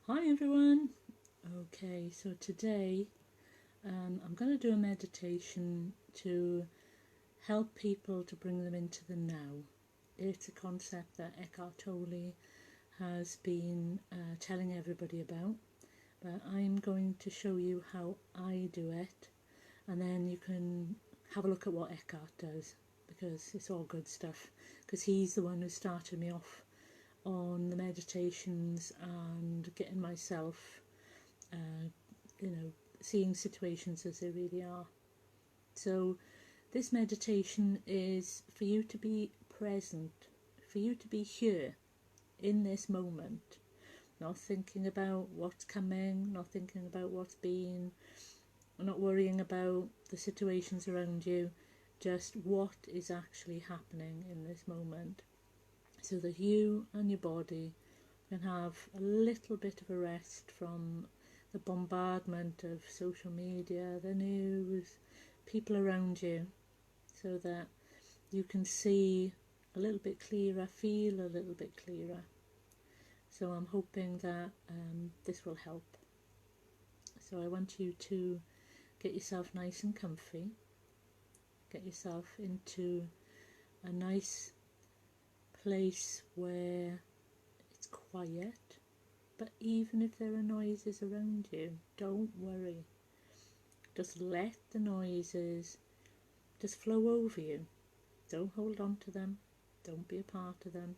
Hi everyone. Okay, so today I'm going to do a meditation to help people to bring them into the now. It's a concept that Eckhart Tolle has been telling everybody about, but I'm going to show you how I do it, and then you can have a look at what Eckhart does, because it's all good stuff, because he's the one who started me off on the meditations and getting myself uh, seeing situations as they really are. So this meditation is for you to be present, for you to be here in this moment, not thinking about what's coming, not thinking about what's been, not worrying about the situations around you, just what is actually happening in this moment, so that you and your body can have a little bit of a rest from the bombardment of social media, the news, people around you, so that you can see a little bit clearer, feel a little bit clearer. So I'm hoping that this will help. So I want you to get yourself nice and comfy, get yourself into a nice place where it's quiet. But even if there are noises around you, don't worry. Just let the noises just flow over you. Don't hold on to them. Don't be a part of them.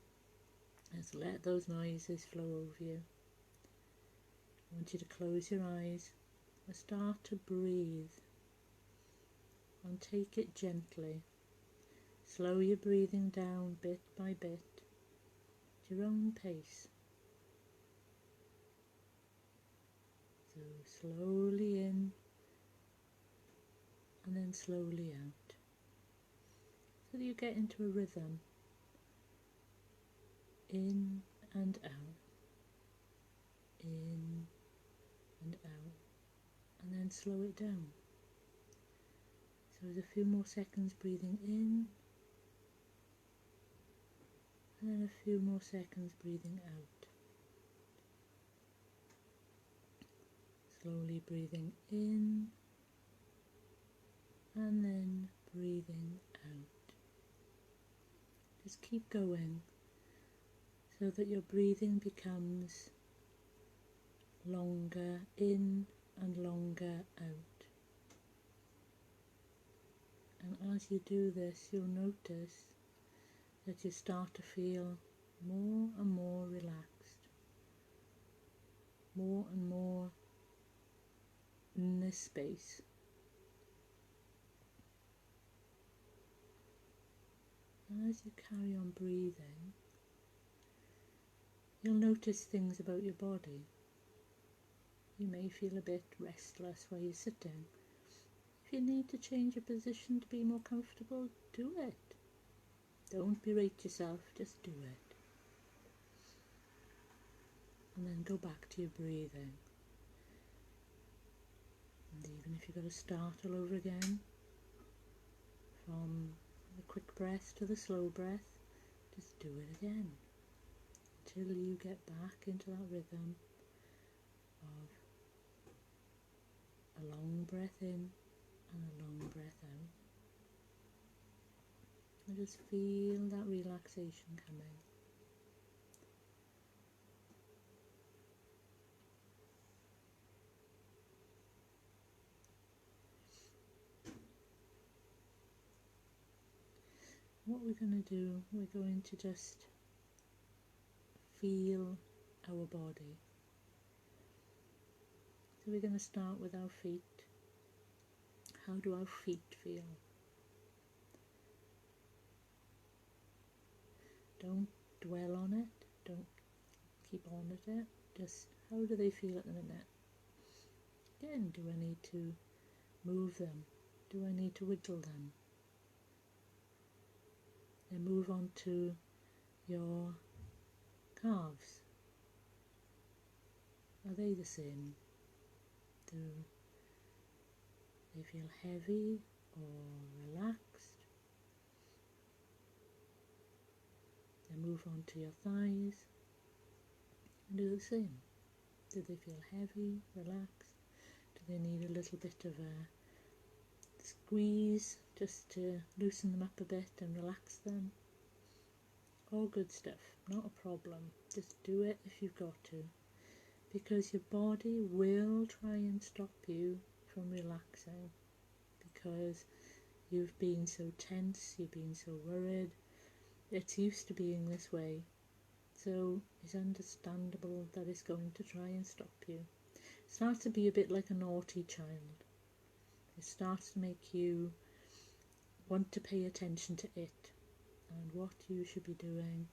Just let those noises flow over you. I want you to close your eyes and start to breathe. And take it gently. Slow your breathing down bit by bit at your own pace. So slowly in and then slowly out, so that you get into a rhythm. In and out, in and out, and then slow it down. So there's a few more seconds breathing in, and then a few more seconds breathing out. Slowly breathing in, and then breathing out. Just keep going, so that your breathing becomes longer in and longer out. And as you do this, you'll notice that you start to feel more and more relaxed, more and more in this space. And as you carry on breathing, you'll notice things about your body. You may feel a bit restless while you're sitting. If you need to change your position to be more comfortable, do it. Don't berate yourself, just do it. And then go back to your breathing. And even if you've got to start all over again, from the quick breath to the slow breath, just do it again until you get back into that rhythm of a long breath in and a long breath out. And just feel that relaxation coming. What we're going to do, we're going to just feel our body. So we're going to start with our feet. How do our feet feel? Don't dwell on it, don't keep on at it, just how do they feel at the minute? Again, do I need to move them? Do I need to wiggle them? Then move on to your calves. Are they the same? Do they feel heavy or relaxed? Then move on to your thighs and do the same. Do they feel heavy, relaxed? Do they need a little bit of a squeeze just to loosen them up a bit and relax them? All good stuff, not a problem. Just do it if you've got to, because your body will try and stop you from relaxing, because you've been so tense, you've been so worried. It's used to being this way, so it's understandable that it's going to try and stop you. It starts to be a bit like a naughty child. It starts to make you want to pay attention to it and what you should be doing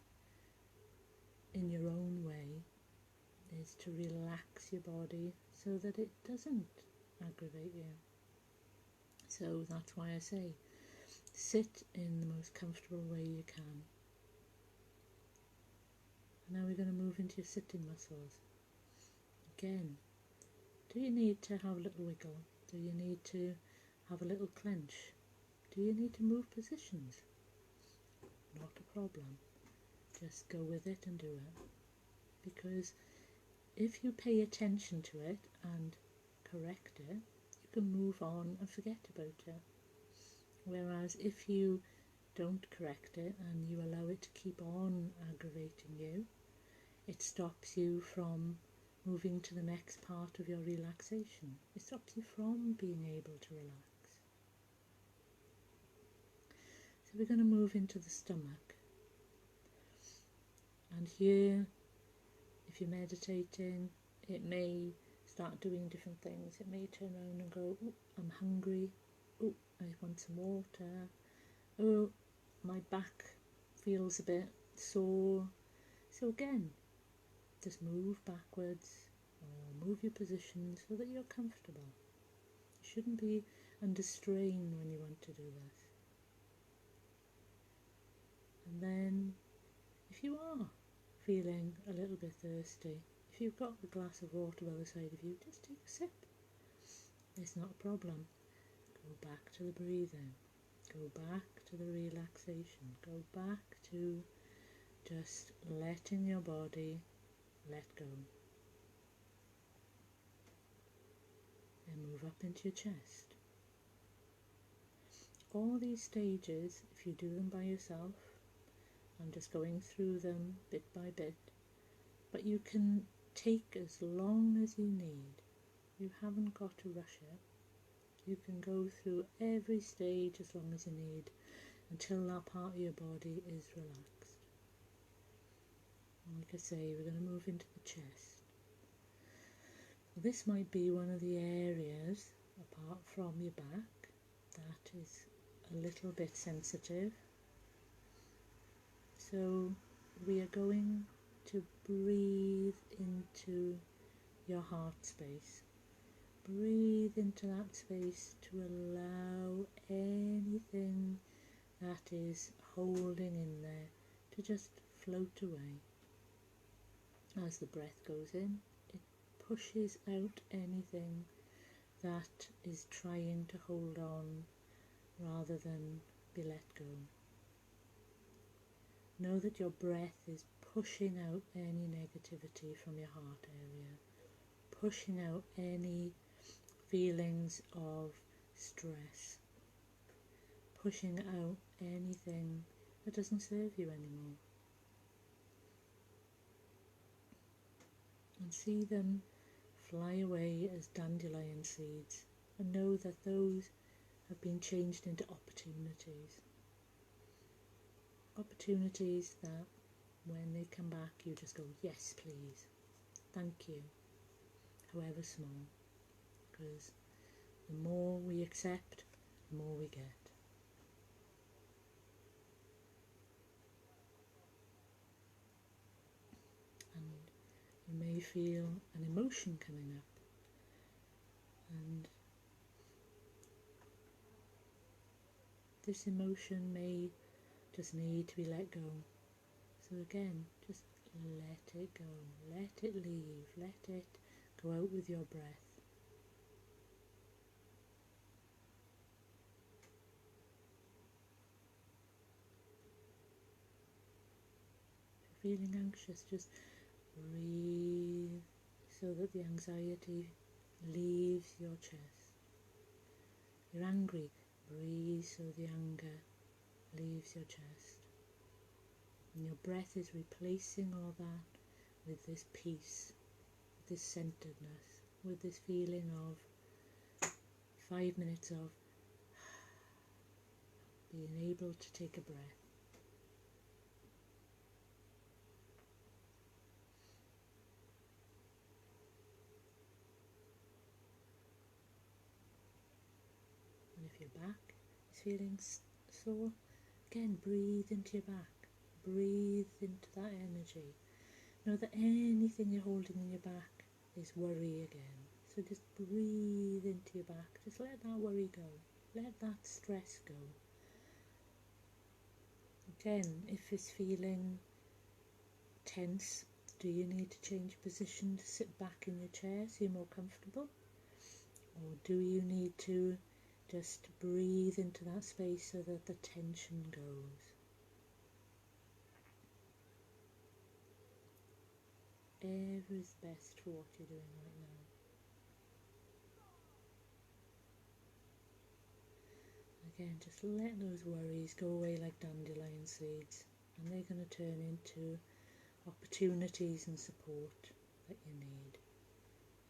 in your own way is to relax your body so that it doesn't aggravate you. So that's why I say sit in the most comfortable way you can. And now we're going to move into your sitting muscles. Again, do you need to have a little wiggle? Do you need to have a little clench? Do you need to move positions? Not a problem. Just go with it and do it. Because if you pay attention to it and correct it, you can move on and forget about it. Whereas if you don't correct it and you allow it to keep on aggravating you, it stops you from moving to the next part of your relaxation. It stops you from being able to relax. So we're going to move into the stomach. And here, if you're meditating, it may start doing different things. It may turn around and go, oh, I'm hungry. Oh, I want some water. Oh, my back feels a bit sore. So again, just move backwards or move your position so that you're comfortable. You shouldn't be under strain when you want to do this. And then, if you are feeling a little bit thirsty, if you've got a glass of water by the side of you, just take a sip. It's not a problem. Go back to the breathing. Go back to the relaxation. Go back to just letting your body let go. And move up into your chest. All these stages, if you do them by yourself, I'm just going through them bit by bit, but you can take as long as you need. You haven't got to rush it. You can go through every stage as long as you need until that part of your body is relaxed. And like I say, we're going to move into the chest. This might be one of the areas, apart from your back, that is a little bit sensitive. So we are going to breathe into your heart space. Breathe into that space to allow anything that is holding in there to just float away. As the breath goes in, it pushes out anything that is trying to hold on rather than be let go. Know that your breath is pushing out any negativity from your heart area, pushing out any feelings of stress, pushing out anything that doesn't serve you anymore. And see them fly away as dandelion seeds, and know that those have been changed into opportunities. Opportunities that when they come back you just go, yes please, thank you, however small, because the more we accept, the more we get. And you may feel an emotion coming up, and this emotion may just need to be let go. So again, just let it go, let it leave, let it go out with your breath. If you're feeling anxious, just breathe so that the anxiety leaves your chest. You're angry, breathe so the anger leaves your chest. And your breath is replacing all that with this peace, this centeredness, with this feeling of 5 minutes of being able to take a breath. And if your back is feeling sore, again breathe into your back. Breathe into that energy. Know that anything you're holding in your back is worry again. So just breathe into your back. Just let that worry go. Let that stress go. Again, if it's feeling tense, do you need to change position to sit back in your chair so you're more comfortable? Or do you need to just breathe into that space so that the tension goes? Whatever is best for what you're doing right now. Again, just let those worries go away like dandelion seeds, and they're going to turn into opportunities and support that you need.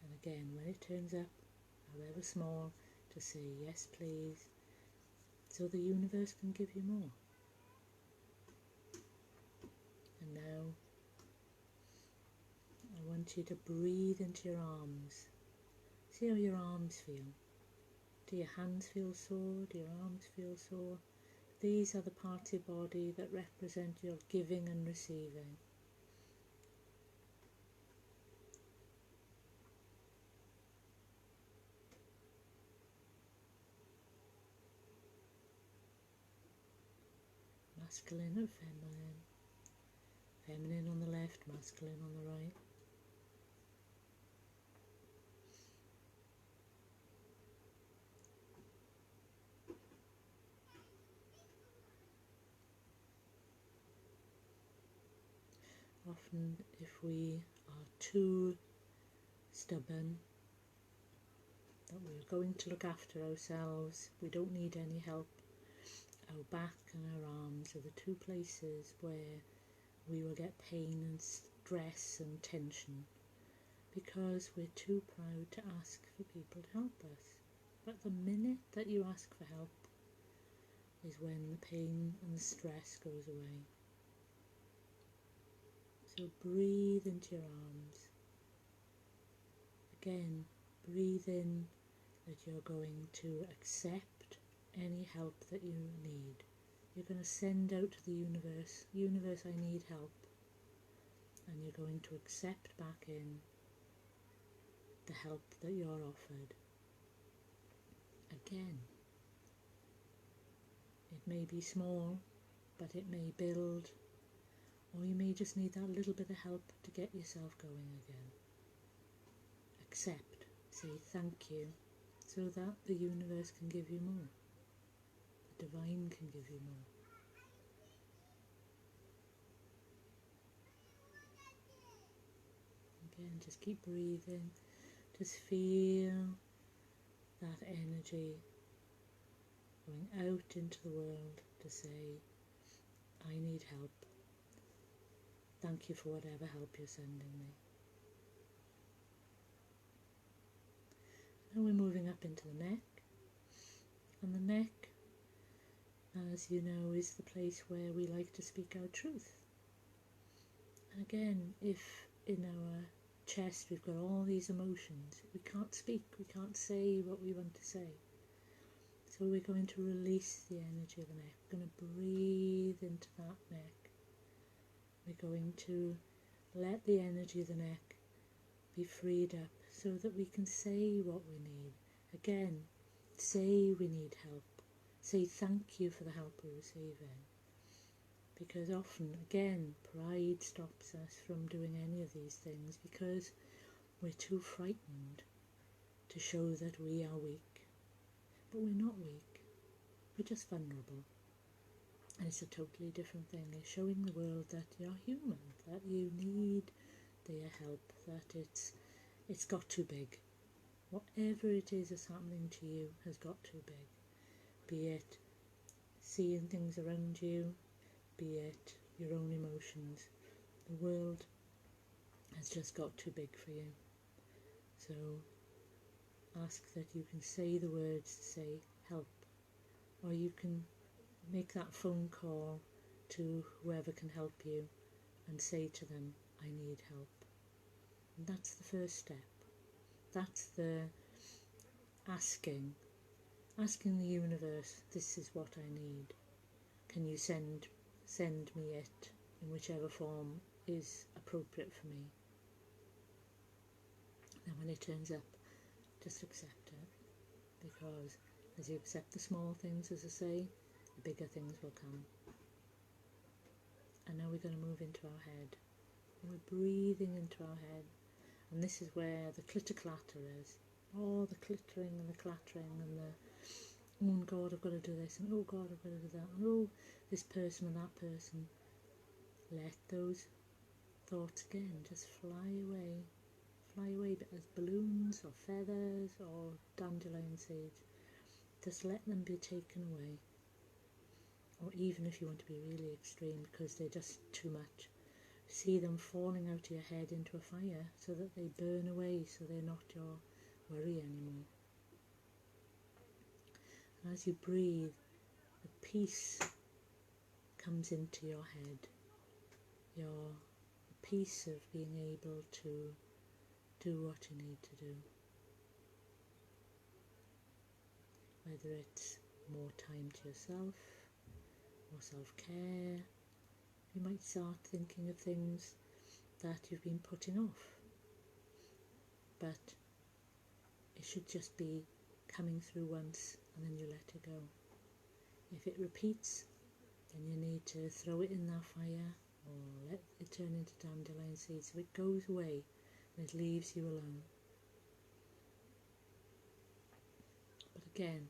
And again, when it turns up, however small, to say yes please, so the universe can give you more. And now I want you to breathe into your arms. See how your arms feel. Do your hands feel sore? Do your arms feel sore? These are the parts of your body that represent your giving and receiving. Masculine and feminine. Feminine on the left, masculine on the right. Often if we are too stubborn, that we're going to look after ourselves, we don't need any help, our back and our arms are the two places where we will get pain and stress and tension because we're too proud to ask for people to help us. But the minute that you ask for help is when the pain and the stress goes away. So breathe into your arms. Again, breathe in that you're going to accept any help that you need. You're going to send out to the universe, universe, I need help. And you're going to accept back in the help that you're offered. Again, it may be small, but it may build, or you may just need that little bit of help to get yourself going again. Accept, say thank you, so that the universe can give you more. The divine can give you more. Again, just keep breathing. Just feel that energy going out into the world to say, I need help. Thank you for whatever help you're sending me. Now we're moving up into the neck. And the neck, as you know, is the place where we like to speak our truth. And again, if in our chest we've got all these emotions, we can't speak, we can't say what we want to say. So we're going to release the energy of the neck. We're going to breathe into that neck. We're going to let the energy of the neck be freed up so that we can say what we need. Again, say we need help. Say thank you for the help we're receiving. Because often, again, pride stops us from doing any of these things because we're too frightened to show that we are weak. But we're not weak. We're just vulnerable. And it's a totally different thing. It's showing the world that you're human, that you need their help, that it's it's got too big. Whatever it is that's happening to you has got too big. Be it seeing things around you, be it your own emotions. The world has just got too big for you. So ask that you can say the words to say help, or you can make that phone call to whoever can help you and say to them, I need help. And that's the first step. That's the asking the universe, this is what I need. Can you send me it in whichever form is appropriate for me? And when it turns up, just accept it, because as you accept the small things, as I say, the bigger things will come. And now we're going to move into our head. And we're breathing into our head. And this is where the clitter-clatter is. All the clittering and the clattering and the, oh God, I've got to do this, and oh God, I've got to do that, and oh, this person and that person. Let those thoughts again just fly away as balloons or feathers or dandelion seeds. Just let them be taken away. Or even if you want to be really extreme, because they're just too much, see them falling out of your head into a fire so that they burn away, so they're not your worry anymore. And as you breathe, the peace comes into your head. Your peace of being able to do what you need to do. Whether it's more time to yourself, or self-care, you might start thinking of things that you've been putting off. But it should just be coming through once and then you let it go. If it repeats, then you need to throw it in that fire or let it turn into dandelion seeds so it goes away and it leaves you alone. But again,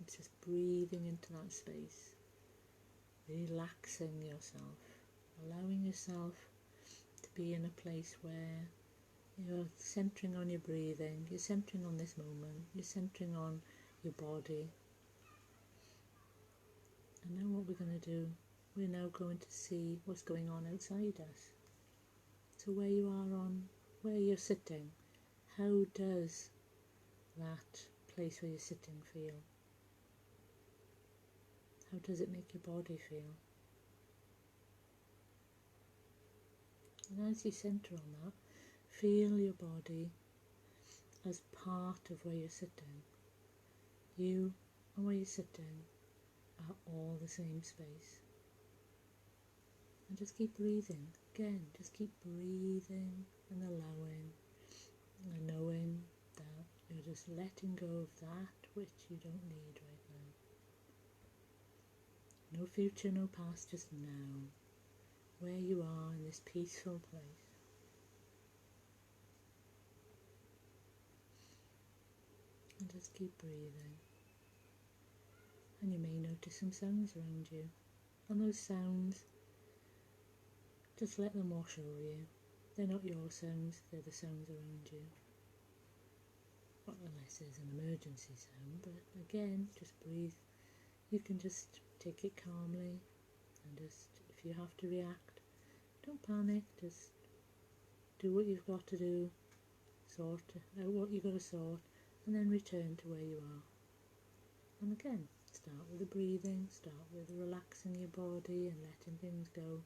it's just breathing into that space, relaxing yourself, allowing yourself to be in a place where you're centering on your breathing, you're centering on this moment, you're centering on your body. And now what we're going to do, we're now going to see what's going on outside us. So where you are where you're sitting, how does that place where you're sitting feel? How does it make your body feel? And as you centre on that, feel your body as part of where you're sitting. You and where you're sitting are all the same space. And just keep breathing. Again, just keep breathing and allowing and knowing that you're just letting go of that which you don't need right now. No future, no past, just now. Where you are in this peaceful place. And just keep breathing. And you may notice some sounds around you. And those sounds, just let them wash over you. They're not your sounds, they're the sounds around you. Well, unless there's an emergency sound, but again, just breathe. You can just take it calmly and just, if you have to react, don't panic, just do what you've got to do, sort out what you've got to sort, and then return to where you are. And again, start with the breathing, start with relaxing your body and letting things go.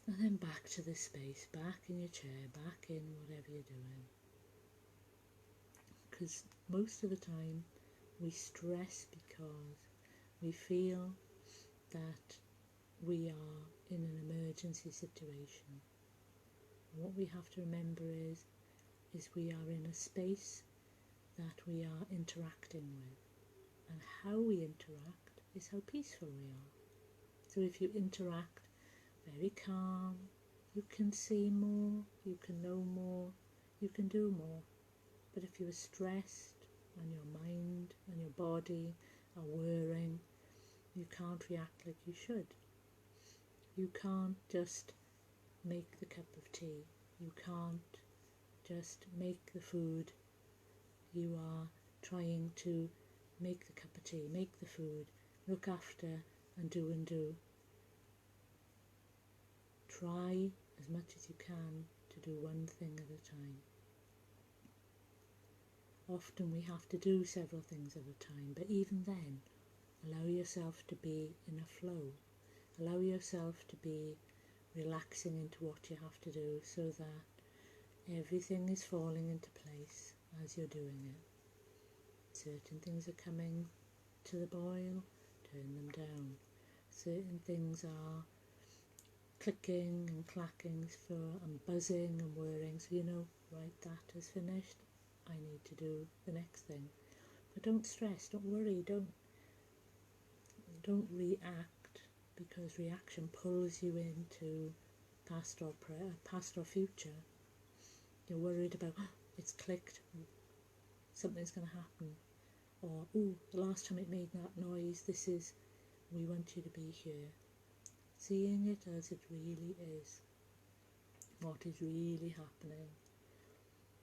And then back to this space, back in your chair, back in whatever you're doing. Because most of the time we stress because we feel that we are in an emergency situation. And what we have to remember is we are in a space that we are interacting with. And how we interact is how peaceful we are. So if you interact very calm, you can see more, you can know more, you can do more. But if you are stressed and your mind and your body are whirring, you can't react like you should. You can't just make the cup of tea. You can't just make the food. You are trying to make the cup of tea, make the food, look after and do. Try as much as you can to do one thing at a time. Often we have to do several things at a time, but even then, allow yourself to be in a flow. Allow yourself to be relaxing into what you have to do so that everything is falling into place as you're doing it. Certain things are coming to the boil, turn them down. Certain things are clicking and clacking and buzzing and whirring, so you know, right, that is finished. I need to do the next thing. But don't stress, don't worry, don't react, because reaction pulls you into past or future. You're worried about, oh, it's clicked, something's going to happen, or oh, the last time it made that noise, we want you to be here, seeing it as it really is, what is really happening.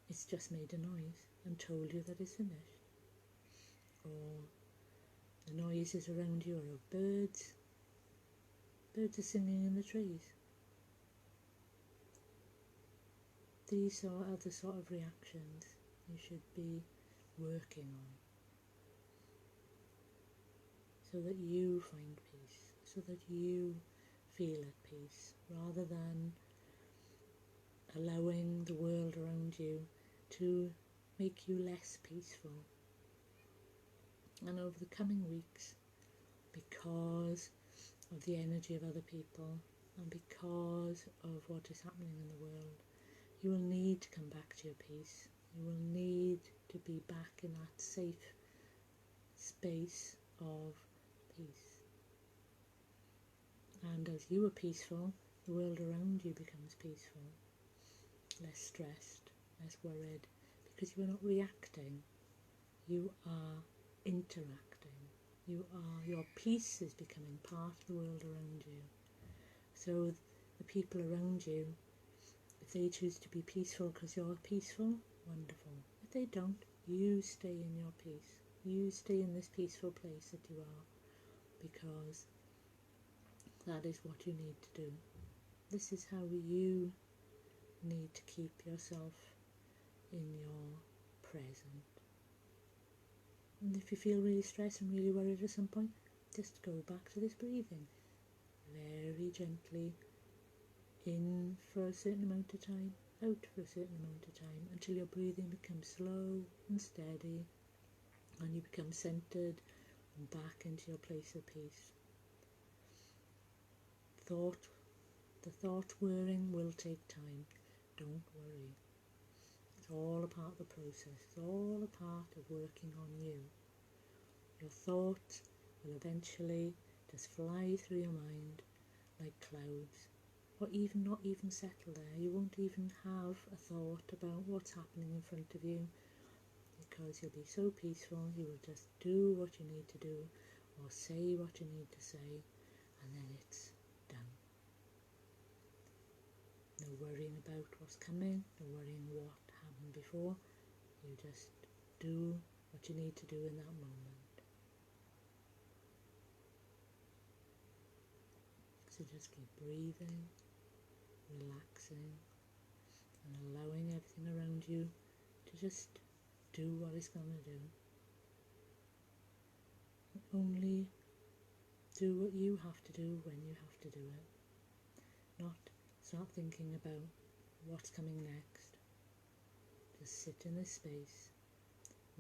It's just made a noise and told you that it's finished. Or the noises around you are of birds. Birds are singing in the trees. These are other sort of reactions you should be working on, so that you find peace, so that you feel at peace, rather than allowing the world around you to make you less peaceful. And over the coming weeks, because of the energy of other people and because of what is happening in the world, you will need to come back to your peace. You will need to be back in that safe space of peace. And as you are peaceful, the world around you becomes peaceful, less stressed, less worried, because you are not reacting, you are interacting. Your peace is becoming part of the world around you. So the people around you, if they choose to be peaceful because you're peaceful, wonderful. If they don't, you stay in your peace. You stay in this peaceful place that you are, because that is what you need to do. This is how you need to keep yourself in your present. And if you feel really stressed and really worried at some point, just go back to this breathing. Very gently, in for a certain amount of time, out for a certain amount of time, until your breathing becomes slow and steady and you become centered and back into your place of peace. The thought whirring will take time. Don't worry. It's all a part of the process. It's all a part of working on you. Your thoughts will eventually just fly through your mind like clouds, or not even settle there. You won't even have a thought about what's happening in front of you, because you'll be so peaceful. You will just do what you need to do, or say what you need to say, and then it's done. No worrying about what's coming, no worrying what happened before. You just do what you need to do in that moment. So just keep breathing, relaxing, and allowing everything around you to just do what it's going to do. Only do what you have to do when you have to do it. Not start thinking about what's coming next. Just sit in this space,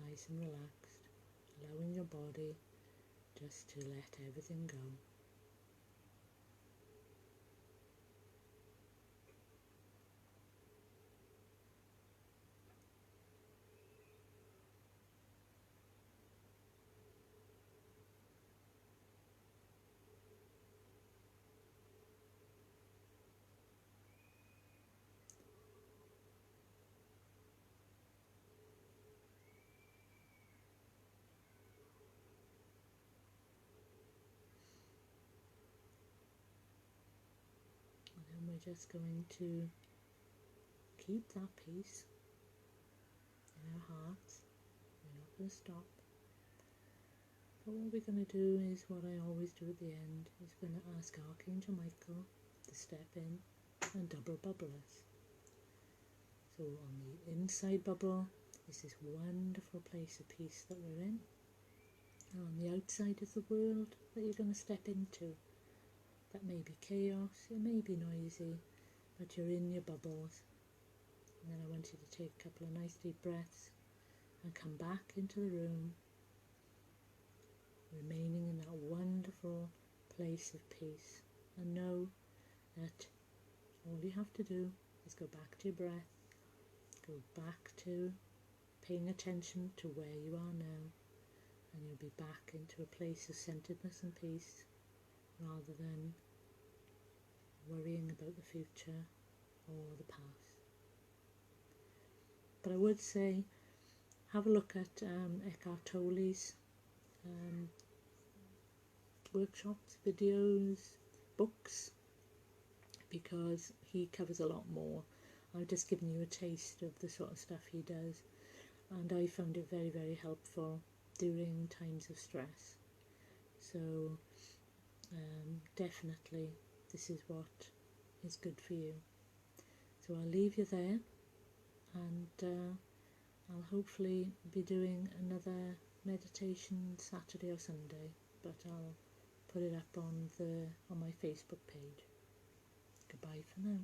nice and relaxed, allowing your body just to let everything go. And then we're just going to keep that peace, our hearts. We're not going to stop. But what we're going to do is what I always do at the end, is going to ask Archangel Michael to step in and double bubble us. So on the inside bubble is this wonderful place of peace that we're in. And on the outside is the world that you're going to step into. That may be chaos, it may be noisy, but you're in your bubbles. And then I want you to take a couple of nice deep breaths and come back into the room, remaining in that wonderful place of peace. And know that all you have to do is go back to your breath, go back to paying attention to where you are now, and you'll be back into a place of centeredness and peace, rather than worrying about the future or the past. But I would say, have a look at Eckhart Tolle's workshops, videos, books, because he covers a lot more. I've just given you a taste of the sort of stuff he does, and I found it very, very helpful during times of stress. So definitely this is what is good for you. So I'll leave you there, and I'll hopefully be doing another meditation Saturday or Sunday, but I'll put it up on my Facebook page. Goodbye for now.